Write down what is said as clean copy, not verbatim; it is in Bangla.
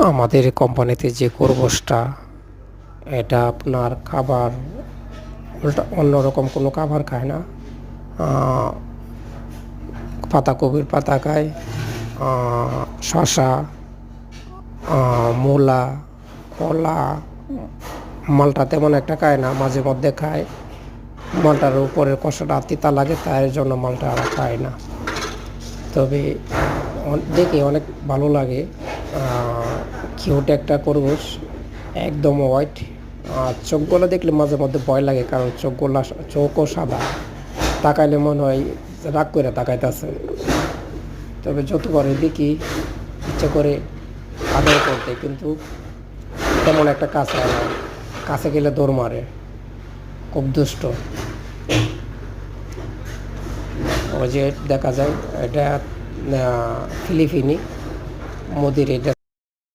আমাদের কোম্পানিতে যে খরগোশটা, এটা আপনার খাবার উল্টা অন্যরকম কোনো খাবার খায় না। পাতাকপির পাতা খায়, শশা, মূলা, কলা। মালটা তেমন একটা খায় না, মাঝে মধ্যে খায়। মালটার উপরের কষাটা তিতা লাগে, তাই জন্য মালটা আর খায় না। তবে দেখে অনেক ভালো লাগে। কিউট একটা খরগোশ, একদম হোয়াইট। চোখগুলো দেখলে মাঝে মধ্যে ভয় লাগে, কারণ চোখও সাদা। তাকাইলে মনে হয় রাগ করে তাকাইতেছে। তবে যতবারে দেখি ইচ্ছে করে আদর করতে, কিন্তু তেমন একটা কাছে হয় না। কাছে গেলে দৌড় মারে, খুব দুষ্ট। ওই যে দেখা যায় এটা ফিলিপিনি মোদির এটা